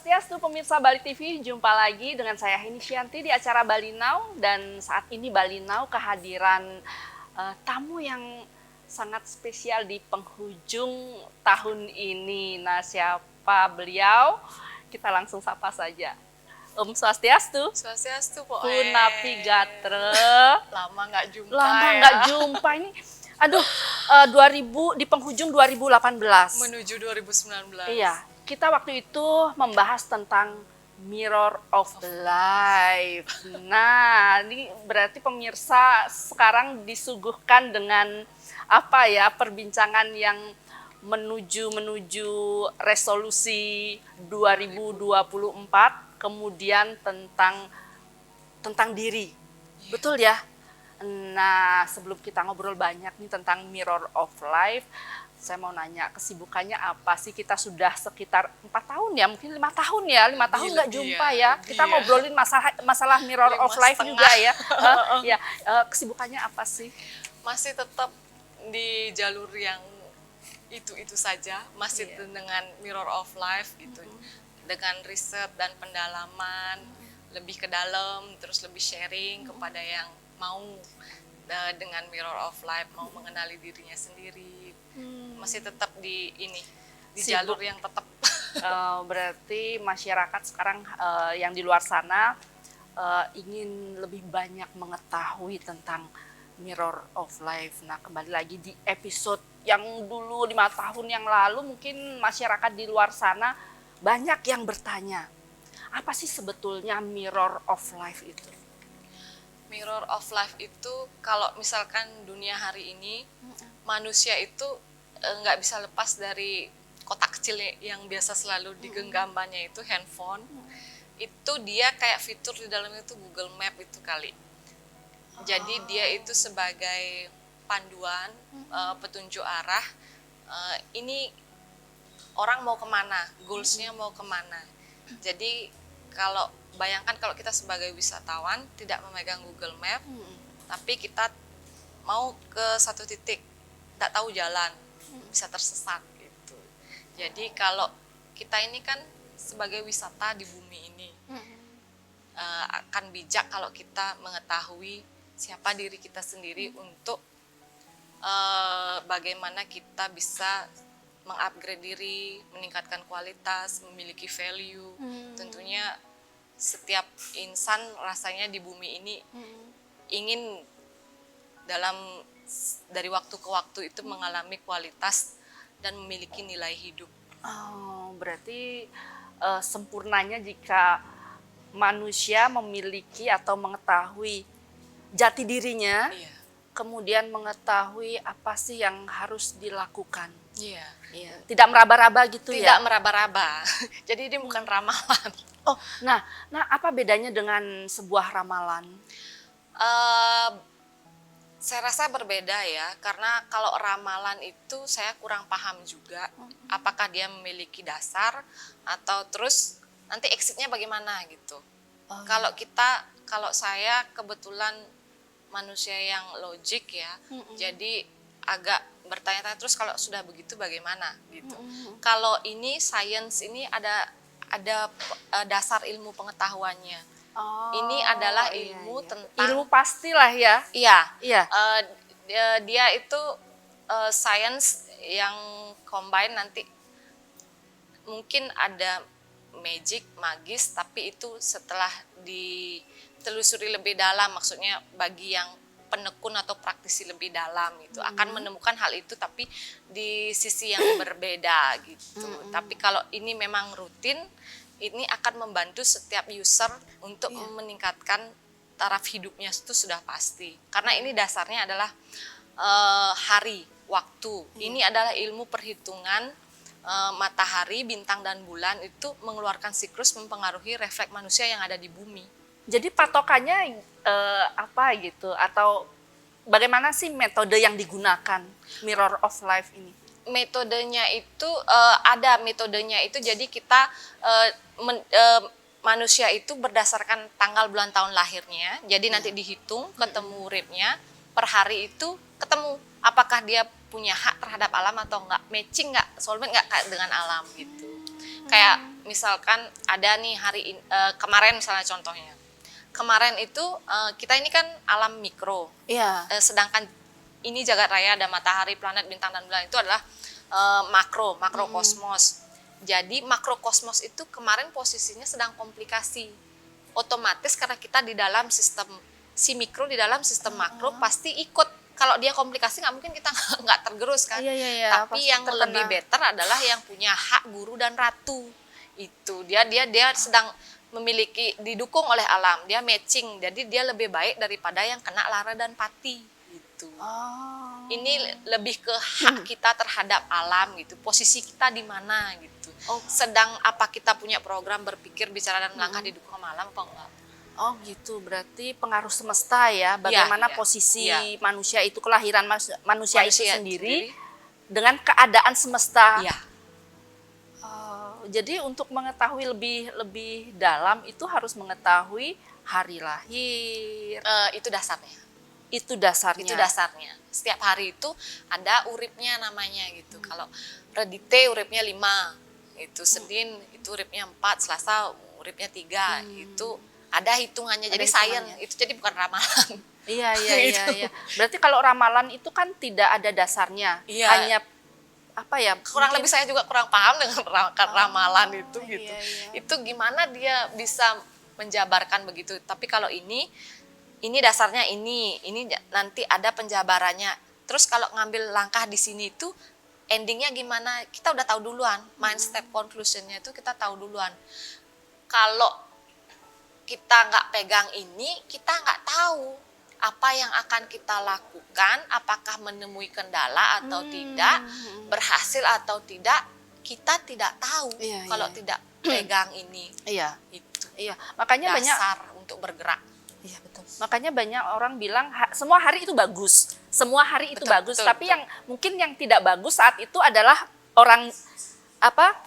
Swastiastu pemirsa Bali TV, jumpa lagi dengan saya Heni Syanti di acara Bali Now. Dan saat ini Bali Now kehadiran tamu yang sangat spesial di penghujung tahun ini. Nah, siapa beliau? Kita langsung sapa saja. Swastiastu. Swastiastu po. Punapi Gatre. Lama nggak jumpa. Lama nggak jumpa ini. Aduh, 2000 di penghujung 2018. Menuju 2019. Iya, kita waktu itu membahas tentang Mirror of Life. Nah, ini berarti pemirsa sekarang disuguhkan dengan apa ya, perbincangan yang menuju resolusi 2024, kemudian tentang diri. Betul ya? Nah, sebelum kita ngobrol banyak nih tentang Mirror of Life, saya mau nanya kesibukannya apa sih? Kita sudah sekitar 4 tahun ya, mungkin 5 tahun ya, 5 tahun nggak jumpa ya. Kita ngobrolin masalah Mirror of Life juga ya. Ya, kesibukannya apa sih? Masih tetap di jalur yang itu saja, masih dengan Mirror of Life gitu. Dengan riset dan pendalaman, lebih ke dalam, terus lebih sharing kepada yang mau dengan Mirror of Life, mau mengenali dirinya sendiri. Masih tetap di jalur yang tetap. Berarti masyarakat sekarang yang di luar sana ingin lebih banyak mengetahui tentang Mirror of Life. Nah, kembali lagi di episode yang dulu 5 tahun yang lalu, mungkin masyarakat di luar sana banyak yang bertanya, apa sih sebetulnya Mirror of Life itu? Mirror of Life itu kalau misalkan dunia hari ini, manusia itu nggak bisa lepas dari kotak kecil yang biasa selalu digenggamannya itu handphone. Itu dia kayak fitur di dalamnya itu Google Map itu kali. Jadi dia itu sebagai panduan, petunjuk arah, ini orang mau kemana, goals-nya mau kemana. Jadi bayangkan kalau kita sebagai wisatawan tidak memegang Google Map, tapi kita mau ke satu titik, tidak tahu jalan, bisa tersesat gitu. Jadi kalau kita ini kan sebagai wisata di bumi ini, akan bijak kalau kita mengetahui siapa diri kita sendiri untuk bagaimana kita bisa mengupgrade diri, meningkatkan kualitas, memiliki value. Tentunya setiap insan rasanya di bumi ini ingin dari waktu ke waktu itu mengalami kualitas dan memiliki nilai hidup. Oh, berarti sempurnanya jika manusia memiliki atau mengetahui jati dirinya, kemudian mengetahui apa sih yang harus dilakukan. Iya. Tidak meraba-raba gitu ya? Tidak meraba-raba. Jadi ini bukan ramalan. Oh, nah apa bedanya dengan sebuah ramalan? Saya rasa berbeda ya, karena kalau ramalan itu saya kurang paham juga. Apakah dia memiliki dasar atau terus nanti exitnya bagaimana gitu. Kalau saya kebetulan manusia yang logik ya, jadi agak bertanya-tanya terus kalau sudah begitu bagaimana gitu. Kalau ini sains ini ada dasar ilmu pengetahuannya. Ini adalah ilmu tentang ilmu pastilah ya. Iya. Dia itu sains yang combine, nanti mungkin ada magic, magis, tapi itu setelah ditelusuri lebih dalam, maksudnya bagi yang penekun atau praktisi lebih dalam itu akan menemukan hal itu, tapi di sisi yang berbeda gitu. Tapi kalau ini memang rutin, ini akan membantu setiap user untuk meningkatkan taraf hidupnya, itu sudah pasti. Karena ini dasarnya adalah hari, waktu. Ini adalah ilmu perhitungan matahari, bintang dan bulan itu mengeluarkan siklus, mempengaruhi refleks manusia yang ada di bumi. Jadi patokannya apa gitu, atau bagaimana sih metode yang digunakan Mirror of Life ini? Metodenya itu ada metodenya itu, jadi kita manusia itu berdasarkan tanggal bulan tahun lahirnya, jadi nanti dihitung ketemu rate-nya per hari itu, ketemu apakah dia punya hak terhadap alam atau enggak, matching enggak, soulmate enggak dengan alam gitu. Kayak misalkan ada nih kemarin misalnya contohnya. Kemarin itu kita ini kan alam mikro. Iya. Sedangkan ini jagat raya ada matahari, planet, bintang dan bulan itu adalah makro kosmos. Jadi makro kosmos itu kemarin posisinya sedang komplikasi. Otomatis karena kita di dalam sistem si mikro di dalam sistem makro pasti ikut. Kalau dia komplikasi nggak mungkin kita nggak tergerus kan. Iya, Tapi pasti yang terkena. lebih better adalah yang punya hak guru dan ratu. Itu dia sedang memiliki didukung oleh alam, dia matching. Jadi dia lebih baik daripada yang kena lara dan pati gitu. Oh. Ini lebih ke hak kita terhadap alam gitu. Posisi kita di mana gitu. Sedang apa kita punya program berpikir, bicara dan melangkah didukung sama alam apa enggak? Oh gitu, berarti pengaruh semesta ya, bagaimana Iya, posisi iya. manusia itu, kelahiran manusia itu Manusia sendiri dengan keadaan semesta. Iya. Jadi untuk mengetahui lebih dalam itu harus mengetahui hari lahir. Itu dasarnya. Itu dasarnya. Itu dasarnya. Setiap hari itu ada uripnya namanya gitu. Kalau redite uripnya 5, itu Senin itu uripnya 4, Selasa uripnya 3, itu ada hitungannya. Jadi hitungannya. sains itu jadi bukan ramalan. Iya. Gitu. Berarti kalau ramalan itu kan tidak ada dasarnya. Iya. Hanya apa ya? Kurang mungkin- lebih saya juga kurang paham dengan ramalan itu gitu. Iya. Itu gimana dia bisa menjabarkan begitu. Tapi kalau ini dasarnya ini nanti ada penjabarannya. Terus kalau ngambil langkah di sini itu endingnya gimana, kita udah tahu duluan. Mind step conclusionnya itu kita tahu duluan. Kalau kita nggak pegang ini, kita nggak tahu apa yang akan kita lakukan, apakah menemui kendala atau tidak, berhasil atau tidak, kita tidak tahu Iya, kalau iya. tidak pegang ini. Iya. Itu Iya, makanya banyak. dasar untuk bergerak. Iya betul. Makanya banyak orang bilang semua hari itu bagus, semua hari itu Betul, bagus. betul, Tapi betul. yang mungkin yang tidak bagus saat itu adalah orang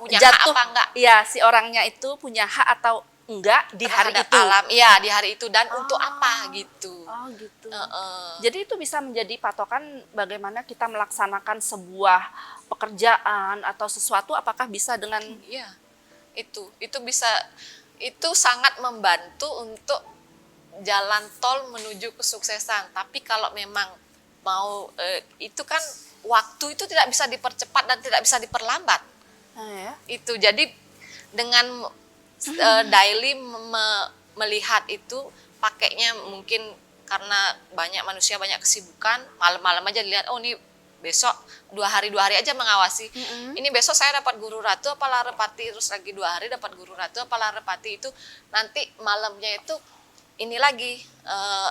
Punya hak apa enggak? Iya, si orangnya itu punya hak atau enggak di hari Terhadap itu. alam, iya di hari itu dan untuk apa gitu. Oh gitu. Heeh. Jadi itu bisa menjadi patokan bagaimana kita melaksanakan sebuah pekerjaan atau sesuatu, apakah bisa dengan Iya, itu bisa, itu sangat membantu untuk jalan tol menuju kesuksesan. Tapi kalau memang mau itu kan waktu itu tidak bisa dipercepat dan tidak bisa diperlambat. ya? Itu jadi dengan daily melihat itu pakainya mungkin karena banyak manusia banyak kesibukan, malam-malam aja dilihat, oh ini besok 2 hari aja mengawasi. Ini besok saya dapat guru ratu apa larepati, terus lagi 2 hari dapat guru ratu apa larepati, itu nanti malamnya itu ini lagi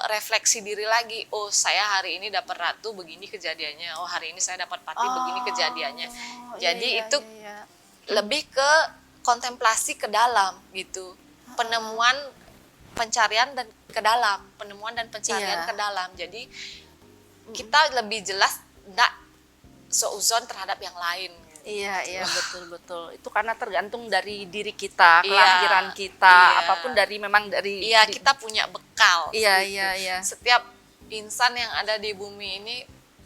refleksi diri lagi. Oh saya hari ini dapat ratu begini kejadiannya, oh hari ini saya dapat pati begini kejadiannya. Jadi itu lebih ke kontemplasi ke dalam gitu, penemuan pencarian dan ke dalam, penemuan dan pencarian Iya. ke dalam. Jadi kita lebih jelas tidak seuzon terhadap yang lain. Iya, betul. Itu karena tergantung dari diri kita, Iya, kelahiran kita, iya. apapun memang dari. Iya, kita punya bekal. Iya, gitu. iya. Setiap insan yang ada di bumi ini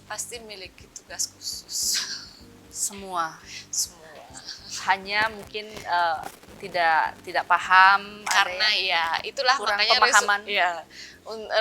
pasti memiliki tugas khusus. Semua. Semua. Hanya mungkin tidak paham. ada Karena yang- ya itulah kurang makanya pemahaman.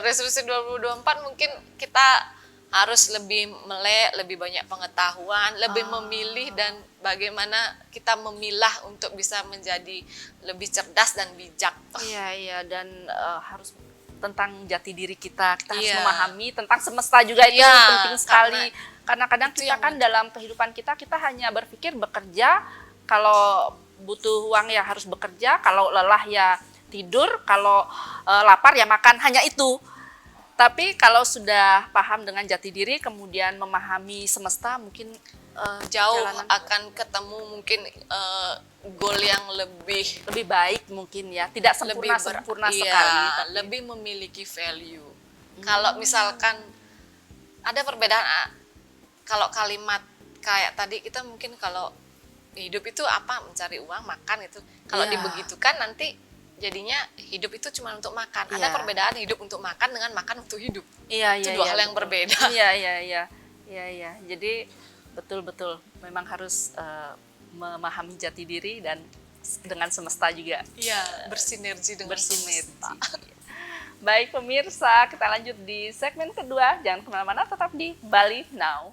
resolusi 2024 mungkin kita harus lebih melek, lebih banyak pengetahuan, lebih memilih dan bagaimana kita memilah untuk bisa menjadi lebih cerdas dan bijak. Iya, dan harus tentang jati diri kita harus Iya. memahami tentang semesta juga, itu Iya, penting sekali. Karena kadang itu kita yang kan dalam kehidupan kita hanya berpikir bekerja, kalau butuh uang ya harus bekerja, kalau lelah ya tidur, kalau lapar ya makan, hanya itu. Tapi kalau sudah paham dengan jati diri, kemudian memahami semesta, mungkin Jauh perjalanan akan ketemu mungkin goal yang lebih baik mungkin ya, tidak sempurna iya, sekali, tapi lebih memiliki value. Kalau misalkan ada perbedaan, kalau kalimat kayak tadi kita mungkin kalau hidup itu apa, mencari uang, makan itu. Kalau Iya. dibegitukan nanti jadinya hidup itu cuma untuk makan. Ada Iya. perbedaan hidup untuk makan dengan makan untuk hidup. Iya, Itu dua hal yang betul. berbeda. Iya. Jadi betul. Memang harus memahami jati diri dan dengan semesta juga. Iya, bersinergi dengan Bersinergi. semesta. Baik pemirsa, kita lanjut di segmen kedua. Jangan kemana-mana, tetap di Bali Now.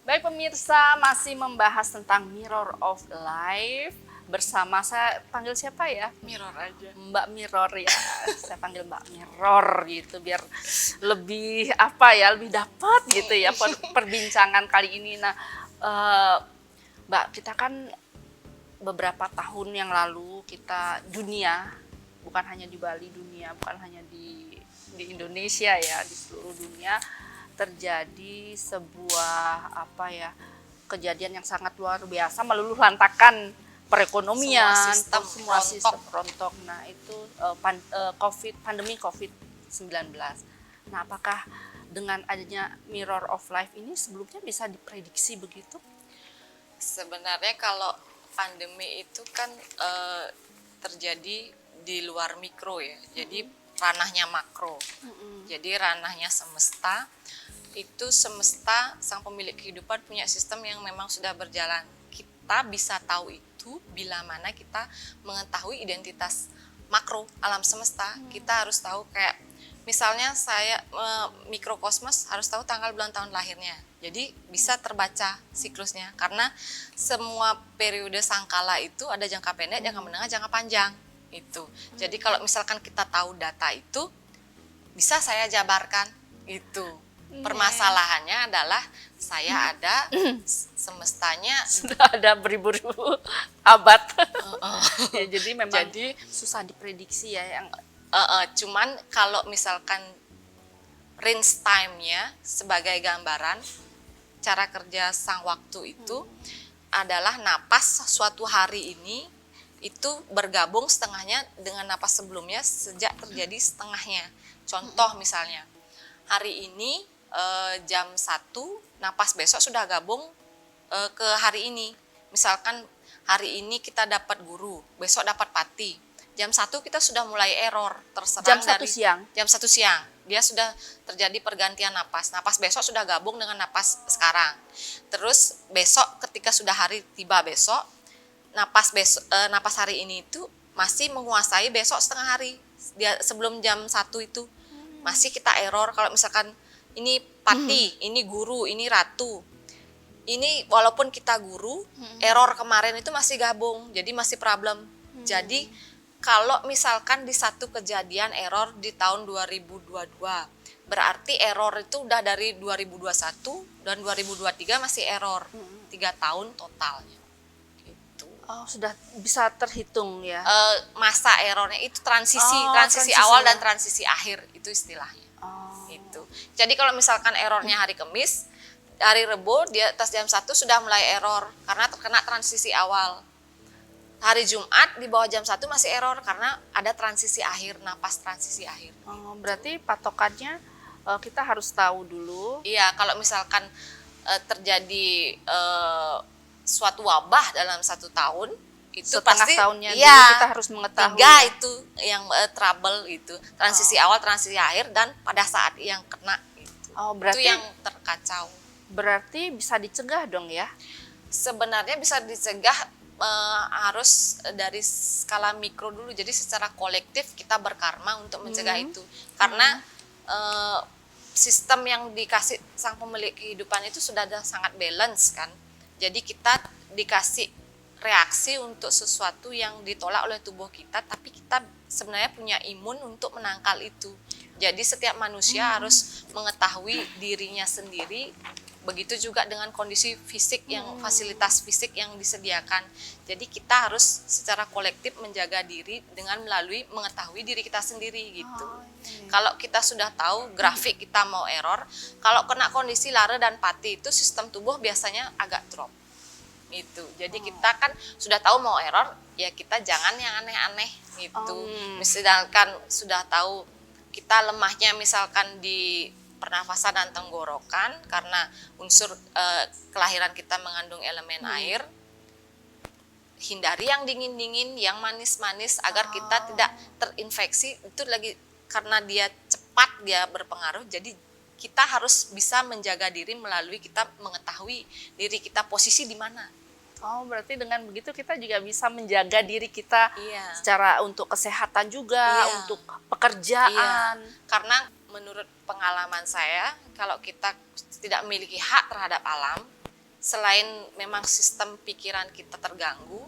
Baik pemirsa, masih membahas tentang Mirror of Life. Bersama saya panggil siapa ya? Mirror aja. Mbak Mirror ya. Saya panggil Mbak Mirror gitu biar lebih apa ya, lebih dapat gitu ya perbincangan kali ini. Nah, Mbak, kita kan beberapa tahun yang lalu kita dunia, bukan hanya di Bali, dunia bukan hanya di Indonesia ya, di seluruh dunia terjadi sebuah apa ya, kejadian yang sangat luar biasa meluluh lantakan perekonomian, semua sistem rontok. Nah, itu pandemi COVID-19. Nah, apakah dengan adanya Mirror of Life ini sebelumnya bisa diprediksi begitu? Sebenarnya kalau pandemi itu kan terjadi di luar mikro ya, jadi ranahnya makro. Jadi ranahnya semesta, itu semesta sang pemilik kehidupan punya sistem yang memang sudah berjalan. Kita bisa tahu itu bila mana kita mengetahui identitas makro alam semesta. Kita harus tahu kayak misalnya saya mikrokosmos harus tahu tanggal bulan tahun lahirnya. Jadi bisa terbaca siklusnya karena semua periode sangkala itu ada jangka pendek, jangka menengah, jangka panjang itu. Jadi kalau misalkan kita tahu data itu bisa saya jabarkan itu. Permasalahannya adalah saya ada semestanya sudah ada beribu-ribu abad. Ya, jadi memang susah diprediksi ya yang cuman kalau misalkan range time-nya sebagai gambaran cara kerja sang waktu itu adalah napas suatu hari ini itu bergabung setengahnya dengan napas sebelumnya sejak terjadi setengahnya. Contoh misalnya hari ini jam 1 napas besok sudah gabung ke hari ini. Misalkan hari ini kita dapat guru, besok dapat pati. Jam 1 kita sudah mulai error terserang dari jam 1 siang. Dia sudah terjadi pergantian napas. Napas besok sudah gabung dengan napas sekarang. Terus besok ketika sudah hari tiba besok, napas hari ini itu masih menguasai besok setengah hari. Dia sebelum jam 1 itu masih kita error kalau misalkan ini pati, ini guru, ini ratu. Ini walaupun kita guru, error kemarin itu masih gabung, jadi masih problem. Jadi kalau misalkan di satu kejadian error di tahun 2022, berarti error itu udah dari 2021 dan 2023 masih error. 3 tahun totalnya. Gitu. Oh, sudah bisa terhitung ya. Masa errornya itu transisi awal dan transisi akhir itu istilahnya. Itu. Jadi kalau misalkan errornya hari Kamis, hari Rebo di atas jam 1 sudah mulai error karena terkena transisi awal. Hari Jumat di bawah jam 1 masih error karena ada transisi akhir, napas transisi akhir. Oh, berarti patokannya kita harus tahu dulu. Iya, kalau misalkan terjadi suatu wabah dalam 1 tahun, itu setengah pasti tahunnya ya, dulu kita harus mengetahui. 3 itu yang trouble itu, transisi awal, transisi akhir, dan pada saat yang kena itu. Berarti, itu yang terkacau. Berarti bisa dicegah dong ya? Sebenarnya bisa dicegah harus dari skala mikro dulu. Jadi secara kolektif kita berkarma untuk mencegah itu. Karena sistem yang dikasih sang pemilik kehidupan itu sudah sangat balance kan. Jadi kita dikasih reaksi untuk sesuatu yang ditolak oleh tubuh kita, tapi kita sebenarnya punya imun untuk menangkal itu. Jadi setiap manusia harus mengetahui dirinya sendiri, begitu juga dengan kondisi fisik yang fasilitas fisik yang disediakan. Jadi kita harus secara kolektif menjaga diri dengan melalui mengetahui diri kita sendiri gitu. Kalau kita sudah tahu grafik kita mau error, kalau kena kondisi lara dan pati itu sistem tubuh biasanya agak drop. Itu. Jadi kita kan sudah tahu mau error, ya kita jangan yang aneh-aneh gitu. Misalkan sudah tahu kita lemahnya misalkan di pernafasan dan tenggorokan karena unsur kelahiran kita mengandung elemen air, hindari yang dingin-dingin, yang manis-manis agar kita tidak terinfeksi. Itu lagi karena dia cepat dia berpengaruh, jadi kita harus bisa menjaga diri melalui kita mengetahui diri kita posisi di mana. Oh, berarti dengan begitu kita juga bisa menjaga diri kita Iya. secara untuk kesehatan juga, Iya. untuk Iya, pekerjaan. karena menurut pengalaman saya, kalau kita tidak memiliki hak terhadap alam, selain memang sistem pikiran kita terganggu,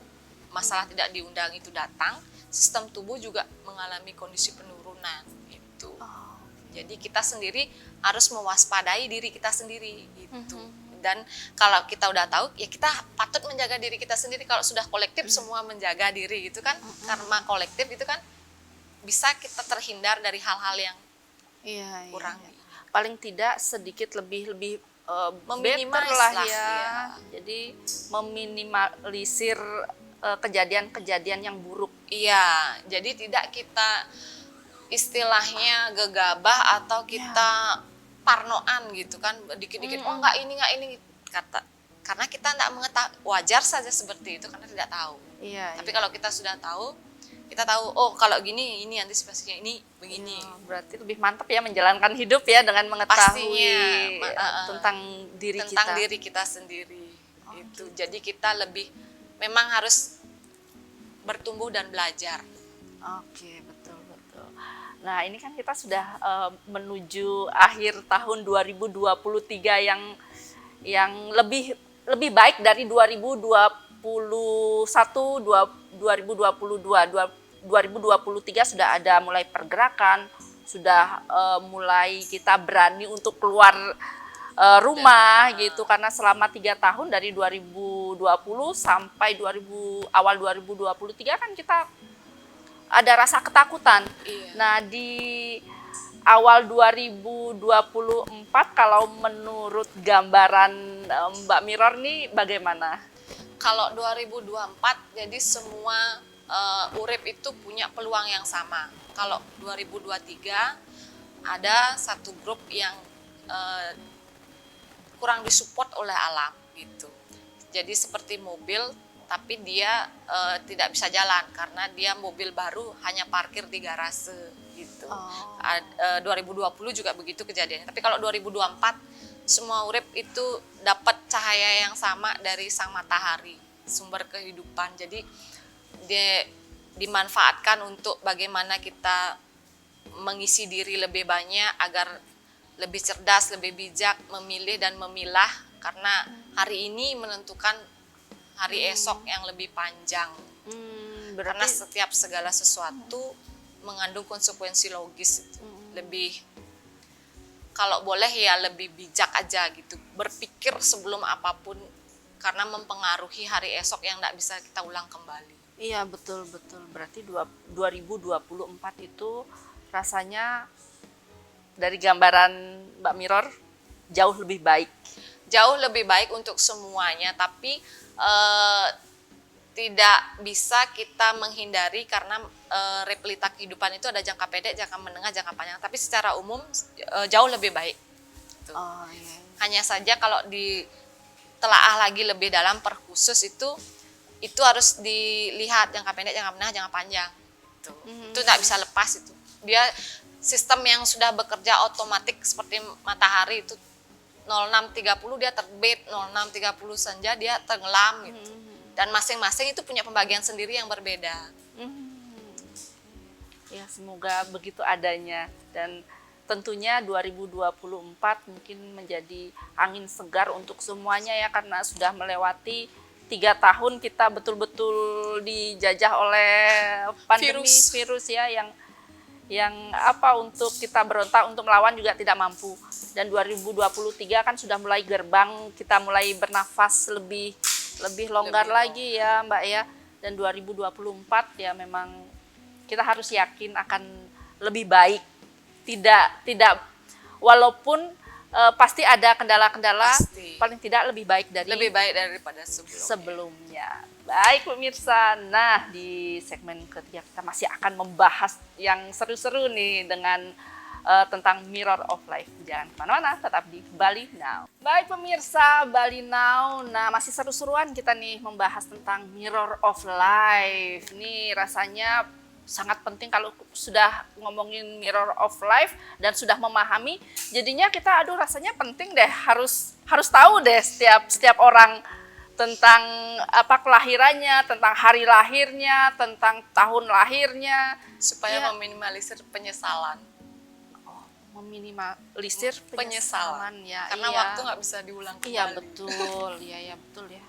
masalah tidak diundang itu datang, sistem tubuh juga mengalami kondisi penurunan gitu. Oh, Jadi kita sendiri harus mewaspadai diri kita sendiri gitu. Dan kalau kita udah tahu, ya kita patut menjaga diri kita sendiri. Kalau sudah kolektif semua menjaga diri gitu kan, karena kolektif itu kan bisa kita terhindar dari hal-hal yang iya, kurang. iya. Paling tidak sedikit lebih Meminimais better lah lah, ya. iya. Jadi meminimalisir kejadian-kejadian yang buruk. Iya, jadi tidak kita istilahnya gegabah atau kita parnoan gitu kan, dikit-dikit oh enggak ini kata, karena kita tidak mengetahui, wajar saja seperti itu karena tidak tahu. Iya. Tapi kalau kita sudah tahu, kita tahu oh kalau gini ini antisipasinya ini begini. Berarti lebih mantap ya menjalankan hidup ya dengan mengetahui Pastinya, tentang diri tentang kita. diri kita sendiri. Itu. Jadi kita lebih memang harus bertumbuh dan belajar. Oke, betul betul. Nah, ini kan kita sudah menuju akhir tahun 2023 yang lebih baik dari 2021, 2022. 2023 sudah ada mulai pergerakan, sudah mulai kita berani untuk keluar rumah gitu, karena selama 3 tahun dari 2020 sampai awal 2023 kan kita ada rasa ketakutan. Iya. Nah, di awal 2024 kalau menurut gambaran Mbak Mirror nih bagaimana? Kalau 2024 jadi semua urip itu punya peluang yang sama. Kalau 2023 ada satu grup yang kurang disupport oleh alam gitu. Jadi seperti mobil tapi dia tidak bisa jalan karena dia mobil baru hanya parkir di garase gitu. 2020 juga begitu kejadiannya. Tapi kalau 2024 semua urip itu dapat cahaya yang sama dari sang matahari, sumber kehidupan. Jadi dia dimanfaatkan untuk bagaimana kita mengisi diri lebih banyak agar lebih cerdas, lebih bijak, memilih dan memilah karena hari ini menentukan hari esok yang lebih panjang. Karena setiap segala sesuatu mengandung konsekuensi logis. Lebih, kalau boleh ya lebih bijak aja gitu. Berpikir sebelum apapun karena mempengaruhi hari esok yang tidak bisa kita ulang kembali. Iya, betul. Berarti 2024 itu rasanya dari gambaran Mbak Mirror jauh lebih baik. Jauh lebih baik untuk semuanya, tapi tidak bisa kita menghindari karena realita kehidupan itu ada jangka pendek, jangka menengah, jangka panjang. Tapi secara umum jauh lebih baik. Tuh. Oh, iya. Hanya saja kalau ditelaah lagi lebih dalam per khusus itu harus dilihat jangka pendek, jangka menengah, jangka panjang. Tuh. Itu tidak bisa lepas itu. Dia sistem yang sudah bekerja otomatis seperti matahari itu 06.30 dia terbit, 06.30 senja dia tenggelam gitu. Dan masing-masing itu punya pembagian sendiri yang berbeda. Ya, semoga begitu adanya dan tentunya 2024 mungkin menjadi angin segar untuk semuanya ya, karena sudah melewati 3 tahun kita betul-betul dijajah oleh pandemi virus ya, yang untuk kita berontak untuk melawan juga tidak mampu. Dan 2023 kan sudah mulai gerbang, kita mulai bernafas lebih longgar lagi ya Mbak ya. Dan 2024 ya memang kita harus yakin akan lebih baik. Tidak walaupun pasti ada kendala-kendala, paling tidak lebih baik daripada sebelumnya. Baik pemirsa, nah di segmen ketiga kita masih akan membahas yang seru-seru nih dengan tentang Mirror of Life. Jangan kemana-mana, tetap di Bali Now. Baik pemirsa, Bali Now, nah masih seru-seruan kita nih membahas tentang Mirror of Life. Nih rasanya sangat penting kalau sudah ngomongin Mirror of Life dan sudah memahami, jadinya kita rasanya penting deh, harus tahu deh setiap orang tentang apa kelahirannya, tentang hari lahirnya, tentang tahun lahirnya, supaya Ya. meminimalisir penyesalan. meminimalisir Penyesalan. penyesalan ya. Karena iya. waktu nggak bisa diulang kembali. Iya betul, iya betul ya.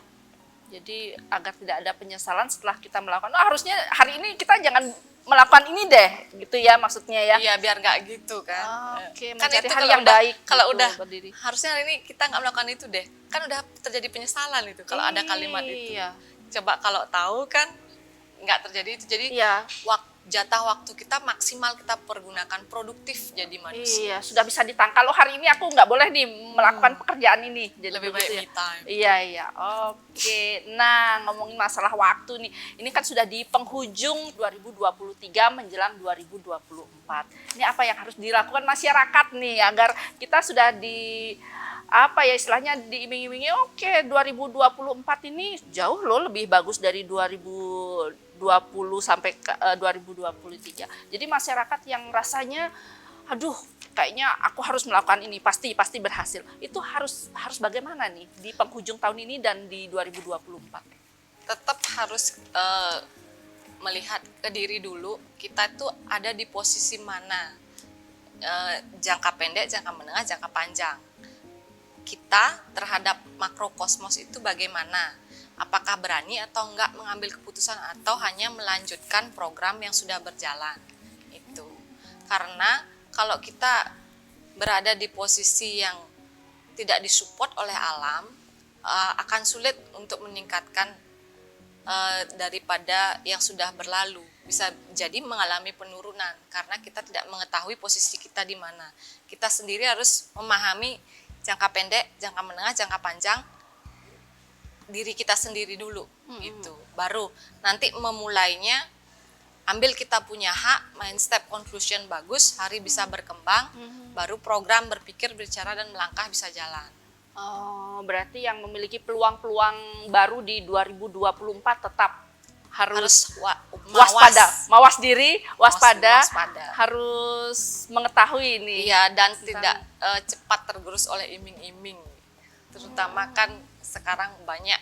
Jadi agar tidak ada penyesalan setelah kita melakukan, oh harusnya hari ini kita jangan melakukan ini deh, gitu ya maksudnya ya. Iya, biar nggak gitu kan. Oke, Kan mencari itu hari kalau yang udah, baik kalau gitu, udah berdiri. harusnya hari ini kita nggak melakukan itu deh. Kan udah terjadi penyesalan itu kalau ada kalimat itu. Iya. Coba kalau tahu kan nggak terjadi itu. Jadi Iya. jatah waktu kita maksimal kita pergunakan produktif jadi manusia. Iya, sudah bisa ditangkal. Oh hari ini aku nggak boleh nih melakukan pekerjaan ini. Jadi Lebih baik begitu me time. Iya. Oke. Nah, ngomongin masalah waktu nih. Ini kan sudah di penghujung 2023 menjelang 2024. Ini apa yang harus dilakukan masyarakat nih agar kita sudah di apa ya istilahnya diiming-imingi oke 2024 ini jauh loh lebih bagus dari 2020 sampai ke 2023. Jadi masyarakat yang rasanya aduh kayaknya aku harus melakukan ini pasti berhasil. Itu harus bagaimana nih di penghujung tahun ini dan di 2024? Tetap harus melihat ke diri dulu, kita tuh ada di posisi mana, jangka pendek, jangka menengah, jangka panjang. Kita terhadap makrokosmos itu bagaimana? Apakah berani atau enggak mengambil keputusan atau hanya melanjutkan program yang sudah berjalan? Itu. Karena kalau kita berada di posisi yang tidak disupport oleh alam, akan sulit untuk meningkatkan daripada yang sudah berlalu. Bisa jadi mengalami penurunan karena kita tidak mengetahui posisi kita di mana. Kita sendiri harus memahami jangka pendek, jangka menengah, jangka panjang diri kita sendiri dulu gitu. Baru nanti memulainya ambil kita punya hak, main step conclusion bagus, hari bisa berkembang, baru program berpikir, berbicara dan melangkah bisa jalan. Oh, berarti yang memiliki peluang-peluang baru di 2024 tetap harus waspada, mawas diri, waspada, harus mengetahui ini. Iya, dan tidak cepat tergerus oleh iming-iming. Terutama kan sekarang banyak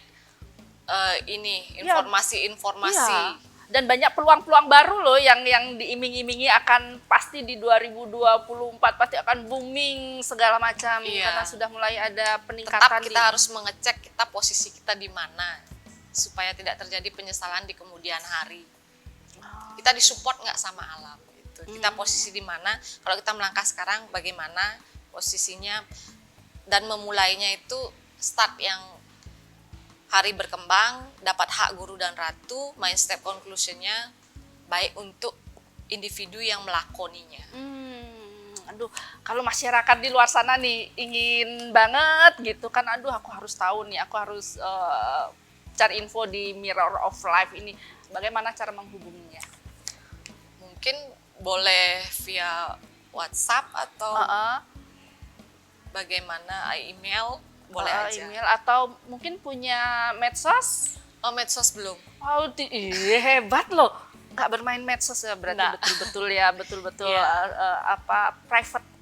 informasi-informasi. Iya. Dan banyak peluang-peluang baru loh yang diiming-imingi akan pasti di 2024 pasti akan booming segala macam karena sudah mulai ada peningkatan. Tetap kita harus mengecek kita posisi kita di mana supaya tidak terjadi penyesalan di kemudian hari. Kita disupport nggak sama alam gitu. Kita posisi di mana, kalau kita melangkah sekarang bagaimana posisinya, dan memulainya itu start yang hari berkembang, dapat hak guru dan ratu, main step conclusion-nya baik untuk individu yang melakoninya. Aduh, kalau masyarakat di luar sana nih ingin banget gitu kan, aduh aku harus tahu nih, aku harus cari info di Mirror of Life ini, bagaimana cara menghubunginya? Mungkin boleh via WhatsApp atau bagaimana, email, boleh aja. Email atau mungkin punya medsos? Oh, medsos belum. Oh, hebat loh. Nggak bermain medsos ya, berarti betul-betul ya, betul-betul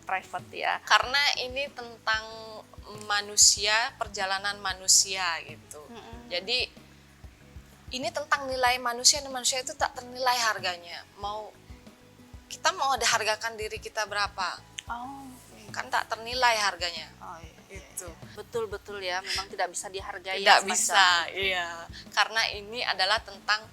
private ya. Karena ini tentang manusia, perjalanan manusia gitu. Jadi ini tentang nilai manusia, dan manusia itu tak ternilai harganya. Kita mau hargakan diri kita berapa? Kan tak ternilai harganya. Itu. Betul ya, memang tidak bisa dihargai. Tidak bisa, iya. Karena ini adalah tentang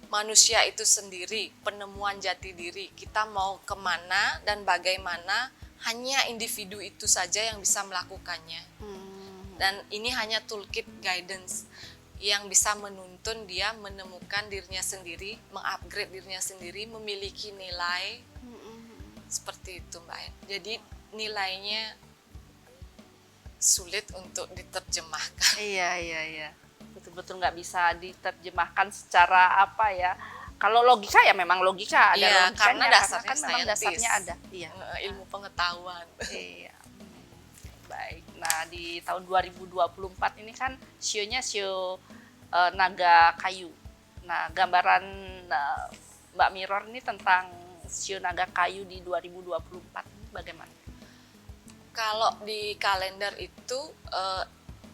manusia itu sendiri, penemuan jati diri. Kita mau kemana dan bagaimana, hanya individu itu saja yang bisa melakukannya. Dan ini hanya toolkit guidance yang bisa menuntun dia menemukan dirinya sendiri, mengupgrade dirinya sendiri, memiliki nilai. Seperti itu, Mbak. Jadi nilainya sulit untuk diterjemahkan. Iya. Betul-betul nggak bisa diterjemahkan secara apa ya. Kalau logika ya memang logika ada logikanya, karena dasarnya kan memang dasarnya ada. Iya. Ilmu pengetahuan. Iya. Baik. Nah, di tahun 2024 ini kan sionya sio naga kayu. Nah, gambaran Mbak Mirror ini tentang sio naga kayu di 2024 ini bagaimana? Kalau di kalender itu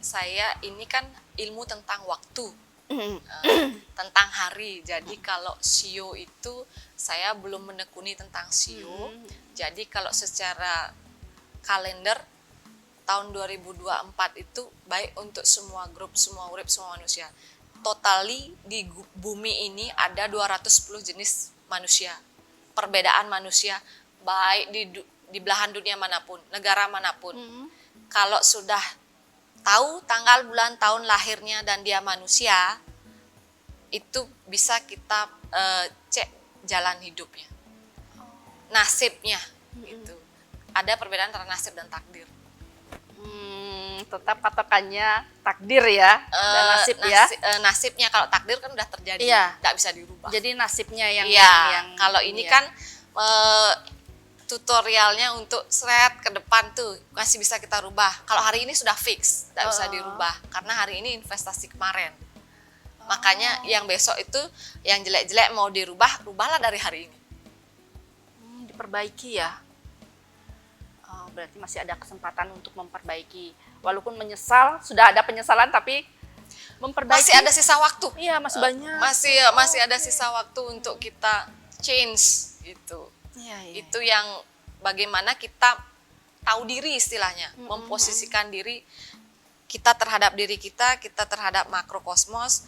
saya ini kan ilmu tentang waktu, Mm. tentang hari. Jadi kalau shio itu saya belum menekuni tentang shio. Jadi kalau secara kalender tahun 2024 itu baik untuk semua grup, semua urip, semua manusia. Totally di bumi ini ada 210 jenis manusia. Perbedaan manusia baik di belahan dunia manapun, negara manapun. Kalau sudah tahu tanggal, bulan, tahun lahirnya dan dia manusia, itu bisa kita cek jalan hidupnya, nasibnya gitu. Ada perbedaan antara nasib dan takdir. Tetap patokannya takdir ya, dan nasib ya. Nasibnya, kalau takdir kan udah terjadi, Iya. nggak bisa dirubah. Jadi nasibnya yang Iya, kalau ini ya. kan tutorialnya untuk seret ke depan tuh masih bisa kita rubah. Kalau hari ini sudah fix, nggak bisa dirubah karena hari ini investasi kemarin. Makanya yang besok itu yang jelek-jelek mau dirubah, rubahlah dari hari ini. Diperbaiki ya. Berarti masih ada kesempatan untuk memperbaiki. Walaupun menyesal, sudah ada penyesalan tapi memperbaiki. Masih ada sisa waktu. Iya, masih banyak. Masih ada sisa waktu untuk kita change gitu. Iya. Itu yang bagaimana kita tahu diri istilahnya, memposisikan diri kita terhadap diri kita terhadap makrokosmos,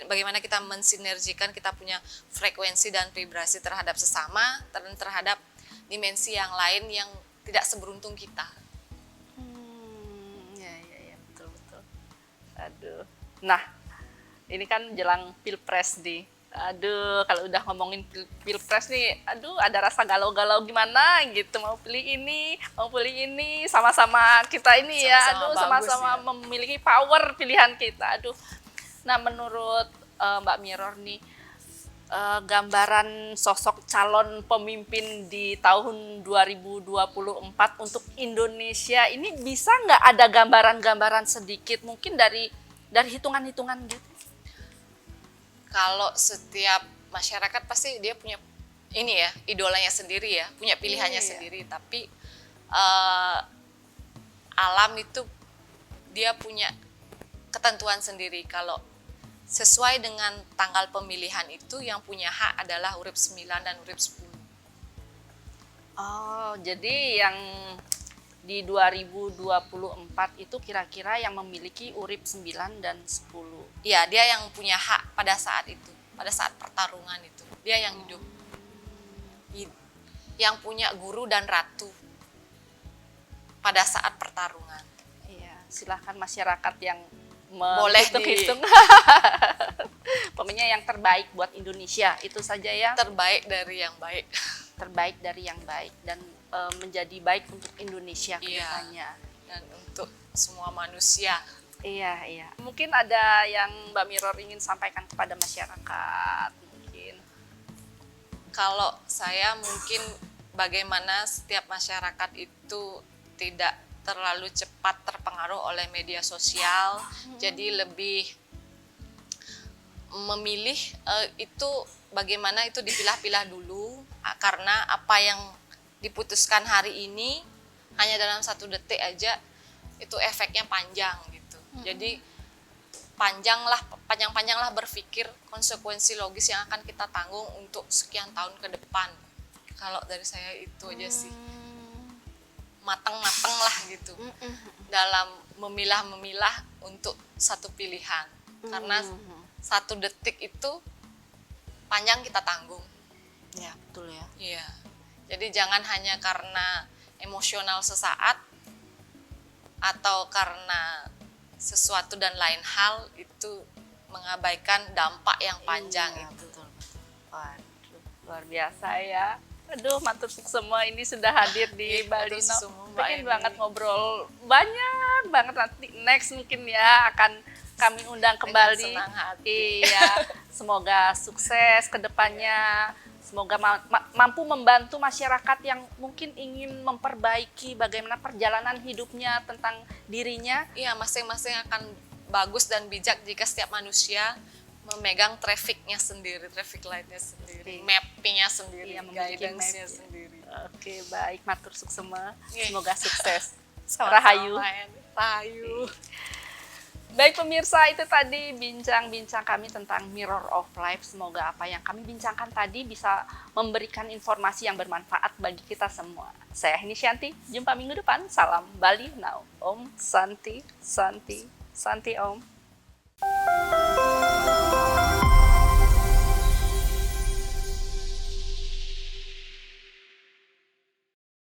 bagaimana kita mensinergikan, kita punya frekuensi dan vibrasi terhadap sesama dan terhadap dimensi yang lain yang tidak seberuntung kita. Ya, betul. Aduh. Nah, ini kan jelang Pilpres nih. Aduh, kalau udah ngomongin Pilpres nih, aduh ada rasa galau-galau gimana gitu. Mau pilih ini, sama-sama kita ini ya. Aduh, sama-sama memiliki power pilihan kita. Aduh. Nah, menurut Mbak Mirror nih, gambaran sosok calon pemimpin di tahun 2024 untuk Indonesia ini bisa nggak ada gambaran-gambaran sedikit mungkin dari hitungan-hitungan gitu? Kalau setiap masyarakat pasti dia punya ini ya, idolanya sendiri ya, punya pilihannya sendiri. Tapi alam itu dia punya ketentuan sendiri. Kalau sesuai dengan tanggal pemilihan itu yang punya hak adalah urip 9 dan urip 10. Oh, jadi yang di 2024 itu kira-kira yang memiliki urip 9 dan 10. Iya, dia yang punya hak pada saat itu, pada saat pertarungan itu. Dia yang hidup. Yang punya guru dan ratu pada saat pertarungan. Iya, silakan masyarakat yang boleh hitung-hitung. Pokoknya yang terbaik buat Indonesia itu saja ya. Terbaik dari yang baik. Terbaik dari yang baik dan menjadi baik untuk Indonesia kedepannya. Dan untuk semua manusia. Iya. Mungkin ada yang Mbak Mirror ingin sampaikan kepada masyarakat mungkin. Kalau saya mungkin bagaimana setiap masyarakat itu tidak terlalu cepat terpengaruh oleh media sosial, jadi lebih memilih itu bagaimana itu dipilah-pilah dulu, karena apa yang diputuskan hari ini hanya dalam 1 detik aja itu efeknya panjang gitu. Jadi panjang-panjanglah berpikir konsekuensi logis yang akan kita tanggung untuk sekian tahun ke depan. Kalau dari saya itu aja sih. Matang-matang lah gitu dalam memilah-memilah untuk satu pilihan, karena 1 detik itu panjang kita tanggung. Ya, betul ya. Iya, jadi jangan hanya karena emosional sesaat atau karena sesuatu dan lain hal itu mengabaikan dampak yang panjang itu. Betul. Waduh, luar biasa ya. Aduh, matur semua ini sudah hadir di Bali Now. Pengen banget ngobrol banyak banget, nanti next mungkin ya akan kami undang kembali. Dengan senang hati. Iya, semoga sukses ke depannya. Semoga mampu membantu masyarakat yang mungkin ingin memperbaiki bagaimana perjalanan hidupnya tentang dirinya. Iya, masing-masing akan bagus dan bijak jika setiap manusia memegang trafficnya sendiri, traffic lightnya sendiri, mappingnya sendiri, guidance-nya sendiri. Oke, baik, matur semua. Iya. Semoga sukses. Sama-sama, Rahayu. Rahayu. Baik pemirsa, itu tadi bincang-bincang kami tentang Mirror of Life. Semoga apa yang kami bincangkan tadi bisa memberikan informasi yang bermanfaat bagi kita semua. Saya Heni Shanti, jumpa minggu depan. Salam Bali Now. Om Santi, Santi, Santi Om.